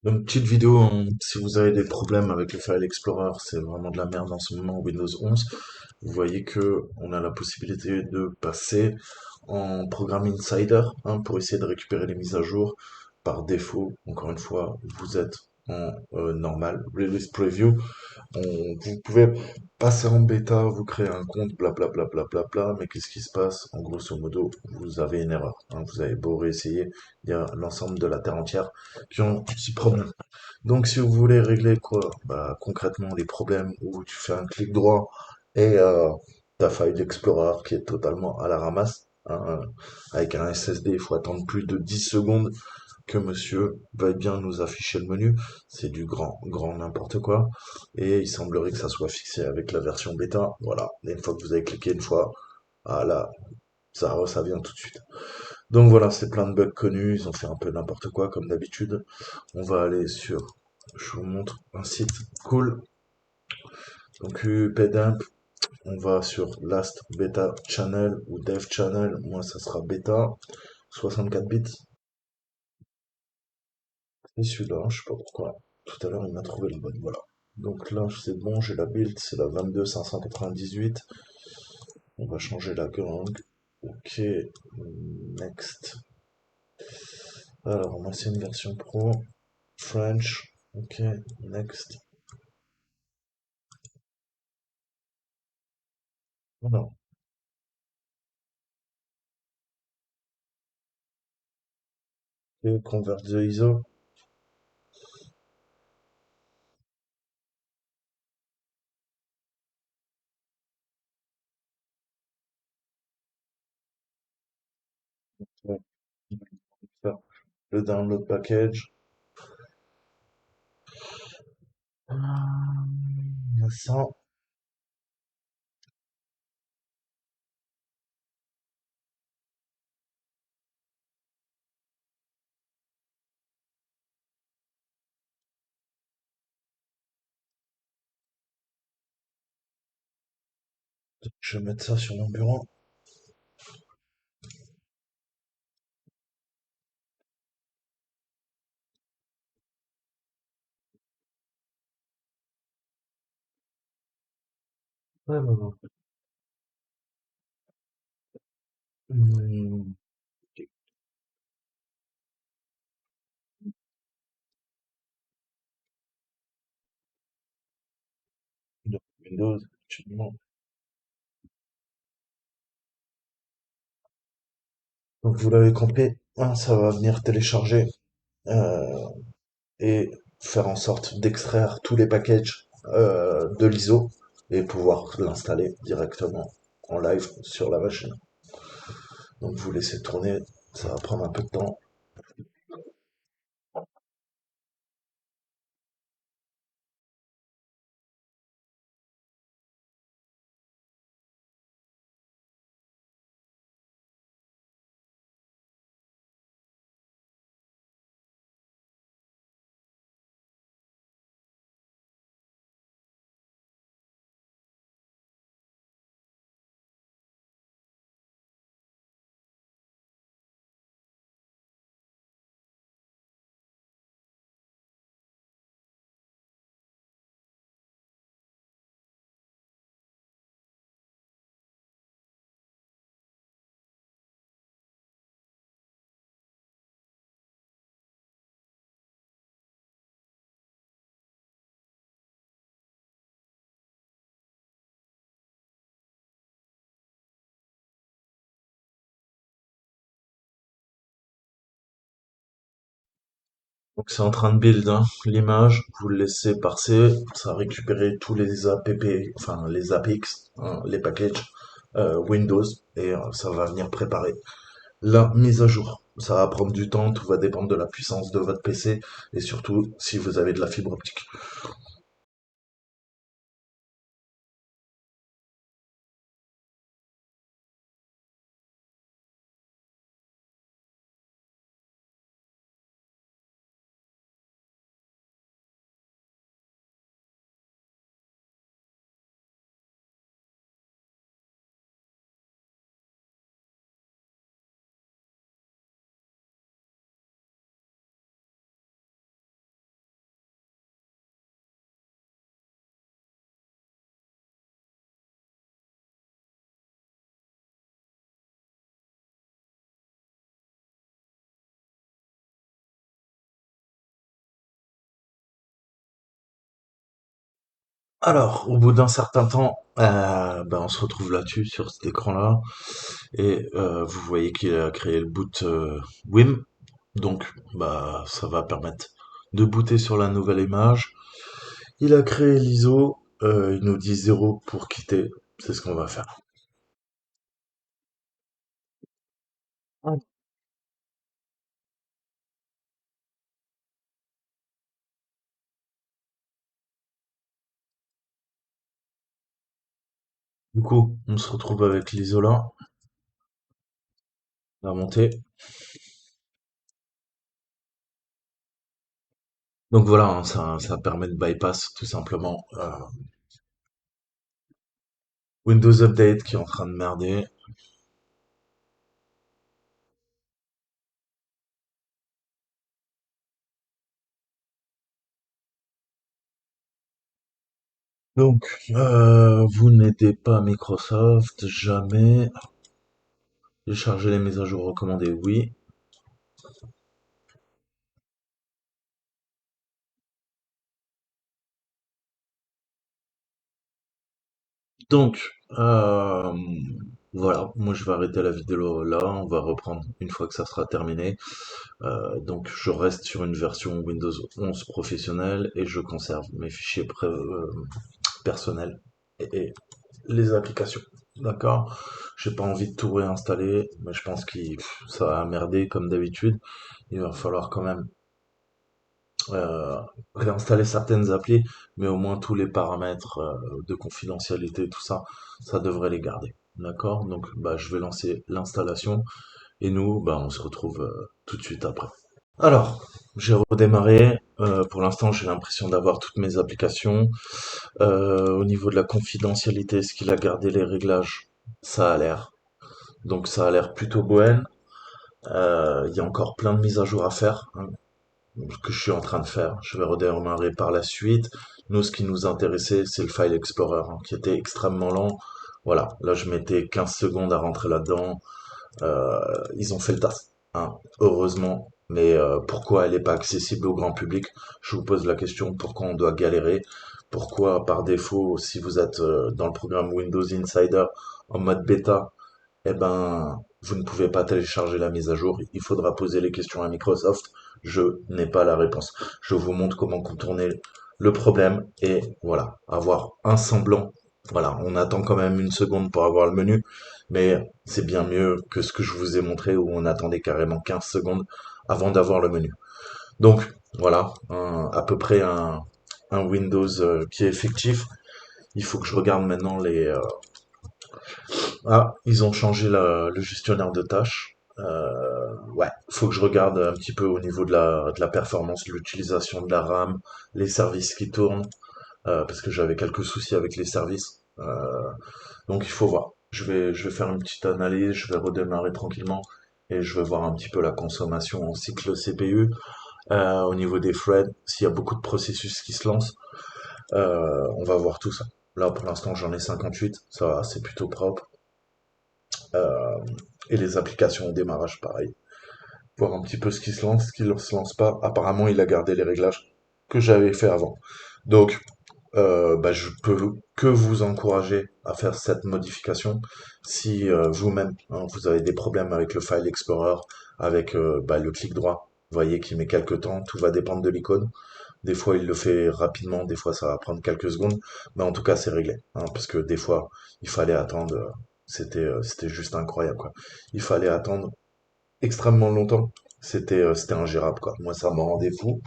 Donc, petite vidéo, si vous avez des problèmes avec le File Explorer, c'est vraiment de la merde en ce moment, Windows 11. Vous voyez que on a la possibilité de passer en programme Insider, pour essayer de récupérer les mises à jour. Par défaut, encore une fois, vous êtes en normal, Release Preview. Vous pouvez passer en bêta, vous créez un compte, blablabla, bla, bla, bla, bla, mais qu'est-ce qui se passe? En grosso modo, vous avez une erreur. Vous avez beau réessayer, il y a l'ensemble de la Terre entière qui ont un petit problème. Donc si vous voulez régler quoi? Bah, concrètement les problèmes où tu fais un clic droit et ta file Explorer qui est totalement à la ramasse, avec un SSD, il faut attendre plus de 10 secondes que monsieur veuille bien nous afficher le menu. C'est du grand n'importe quoi. Et il semblerait que ça soit fixé avec la version bêta. Voilà. Et une fois que vous avez cliqué une fois, ah là, ça vient tout de suite. Donc voilà, c'est plein de bugs connus. Ils ont fait un peu n'importe quoi comme d'habitude. On va aller sur, je vous montre un site cool. Donc UPDump, on va sur Last Beta Channel ou Dev Channel. Moi, ça sera bêta, 64 bits. Et celui-là, je sais pas pourquoi. Tout à l'heure, il m'a trouvé le bon. Voilà. Donc là, c'est bon, j'ai la build, c'est la 22598. On va changer la gang. Ok, next. Alors, moi, c'est une version pro. French. Ok, next. Voilà. Et convert the ISO. Ouais. Faire le download package. Ça, je vais mettre ça sur mon bureau. Ouais, ouais, ouais. Hmm, donc, Windows, actuellement. Donc vous l'avez compris, ça va venir télécharger euh, et faire en sorte d'extraire tous les packages de l'ISO et pouvoir l'installer directement en live sur la machine. Donc vous laissez tourner, ça va prendre un peu de temps. Donc c'est en train de build, l'image, vous le laissez parser, ça va récupérer tous les app, enfin les APX, les packages Windows, et ça va venir préparer la mise à jour. Ça va prendre du temps, tout va dépendre de la puissance de votre PC, et surtout si vous avez de la fibre optique. Alors, au bout d'un certain temps, ben, on se retrouve là-dessus, sur cet écran-là, et vous voyez qu'il a créé le boot Wim, donc bah ça va permettre de booter sur la nouvelle image. Il a créé l'ISO, il nous dit 0 pour quitter, c'est ce qu'on va faire. Du coup, on se retrouve avec l'ISO là, on va monter. Donc voilà, hein, ça permet de bypass tout simplement Windows Update qui est en train de merder. Donc, vous n'aidez pas Microsoft, jamais. Télécharger les mises à jour recommandées, oui. Donc, voilà, moi je vais arrêter la vidéo là, on va reprendre une fois que ça sera terminé. Donc je reste sur une version Windows 11 professionnelle et je conserve mes fichiers personnels et les applications. D'accord? J'ai pas envie de tout réinstaller, mais je pense que ça va merder comme d'habitude. Il va falloir quand même euh, réinstaller certaines applis, mais au moins tous les paramètres de confidentialité, tout ça, ça devrait les garder. D'accord? Donc, bah, je vais lancer l'installation et nous, bah, on se retrouve tout de suite après. Alors, j'ai redémarré. Pour l'instant, j'ai l'impression d'avoir toutes mes applications. Au niveau de la confidentialité, est-ce qu'il a gardé les réglages? Ça a l'air. Donc, ça a l'air plutôt bohème. Il y a encore plein de mises à jour à faire, hein, que je suis en train de faire. Je vais redémarrer par la suite. Nous, ce qui nous intéressait, c'est le File Explorer, hein, qui était extrêmement lent. Voilà, là, je mettais 15 secondes à rentrer là-dedans. Ils ont fait le taf, hein, heureusement. Mais pourquoi elle n'est pas accessible au grand public? Je vous pose la question, pourquoi on doit galérer? Pourquoi, par défaut, si vous êtes dans le programme Windows Insider en mode bêta, eh ben, vous ne pouvez pas télécharger la mise à jour. Il faudra poser les questions à Microsoft. Je n'ai pas la réponse. Je vous montre comment contourner le problème et voilà, avoir un semblant. Voilà, on attend quand même une seconde pour avoir le menu, mais c'est bien mieux que ce que je vous ai montré où on attendait carrément 15 secondes avant d'avoir le menu. Donc, voilà, à peu près un Windows qui est effectif. Il faut que je regarde maintenant ah, ils ont changé le gestionnaire de tâches. Ouais, faut que je regarde un petit peu au niveau de la performance, l'utilisation de la RAM, les services qui tournent, parce que j'avais quelques soucis avec les services. Donc il faut voir. Je vais faire une petite analyse, je vais redémarrer tranquillement et je vais voir un petit peu la consommation en cycle CPU, au niveau des threads, s'il y a beaucoup de processus qui se lancent. On va voir tout ça. Là, pour l'instant, j'en ai 58, ça va, c'est plutôt propre. Euh, et les applications au démarrage, pareil. Voir un petit peu ce qui se lance, ce qui ne se lance pas. Apparemment, il a gardé les réglages que j'avais fait avant. Donc, bah, je peux que vous encourager à faire cette modification. Si vous-même, hein, vous avez des problèmes avec le File Explorer, avec bah, le clic droit, vous voyez qu'il met quelques temps, tout va dépendre de l'icône. Des fois, il le fait rapidement, des fois, ça va prendre quelques secondes, mais en tout cas, c'est réglé, hein, parce que des fois, il fallait attendre, c'était juste incroyable, quoi. Il fallait attendre extrêmement longtemps. C'était ingérable, quoi. Moi, ça me rendait fou.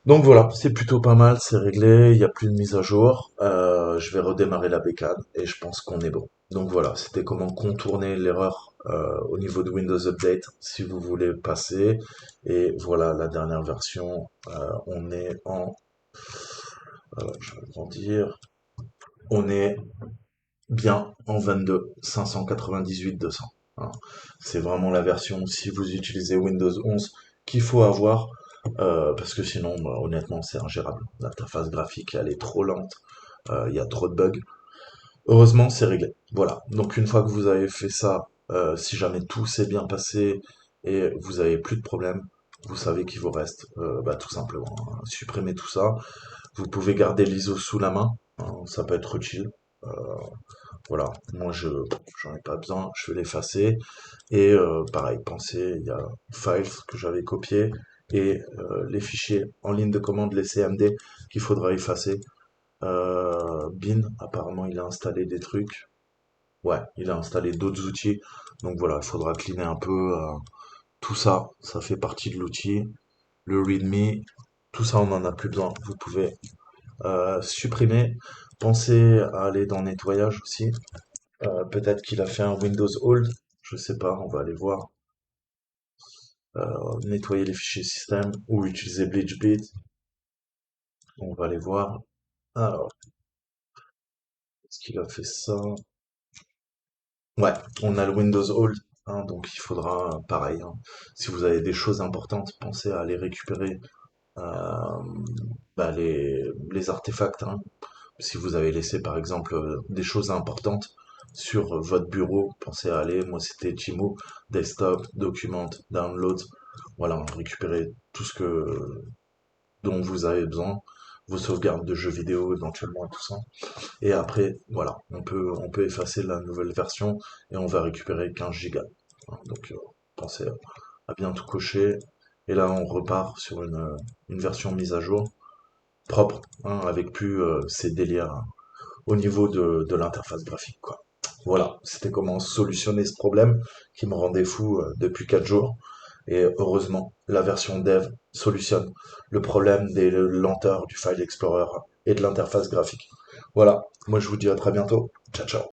Donc voilà, c'est plutôt pas mal, c'est réglé, il n'y a plus de mise à jour. Je vais redémarrer la bécane et je pense qu'on est bon. Donc voilà, c'était comment contourner l'erreur au niveau de Windows Update si vous voulez passer. Et voilà la dernière version. On est en, je vais dire, on est bien en 22 598 200. Hein. C'est vraiment la version si vous utilisez Windows 11 qu'il faut avoir parce que sinon, bah, honnêtement, c'est ingérable. L'interface graphique, elle est trop lente, il y a trop de bugs. Heureusement, c'est réglé. Voilà. Donc une fois que vous avez fait ça, si jamais tout s'est bien passé et vous avez plus de problème, vous savez qu'il vous reste bah, tout simplement supprimer tout ça. Vous pouvez garder l'ISO sous la main, hein, ça peut être utile. Euh, voilà, moi je j'en ai pas besoin, je vais l'effacer. Et pareil, pensez, il y a Files que j'avais copié et les fichiers en ligne de commande, les CMD qu'il faudra effacer. Bin, apparemment il a installé des trucs. Ouais, il a installé d'autres outils. Donc voilà, il faudra cleaner un peu tout ça. Ça fait partie de l'outil. Le README, tout ça on n'en a plus besoin. Vous pouvez supprimer. Pensez à aller dans nettoyage aussi. Peut-être qu'il a fait un Windows Hold. Je sais pas, on va aller voir. Nettoyer les fichiers système ou utiliser BleachBit. On va aller voir. Alors, est-ce qu'il a fait ça? Ouais, on a le Windows Hold, hein, donc il faudra, pareil, hein, si vous avez des choses importantes, pensez à aller récupérer euh, bah, les artefacts, hein. Si vous avez laissé par exemple des choses importantes sur votre bureau, pensez à aller, moi c'était Timo, Desktop, Document, Download, voilà, récupérer tout ce dont vous avez besoin, vos sauvegardes de jeux vidéo éventuellement et tout ça. Et après, voilà, on peut effacer la nouvelle version et on va récupérer 15 gigas. Hein, donc, pensez à bien tout cocher. Et là, on repart sur une version mise à jour, propre, hein, avec plus ces délires hein, au niveau de l'interface graphique, quoi. Voilà, c'était comment solutionner ce problème qui me rendait fou depuis 4 jours. Et heureusement, la version dev solutionne le problème des lenteurs du File Explorer et de l'interface graphique. Voilà, moi je vous dis à très bientôt. Ciao, ciao.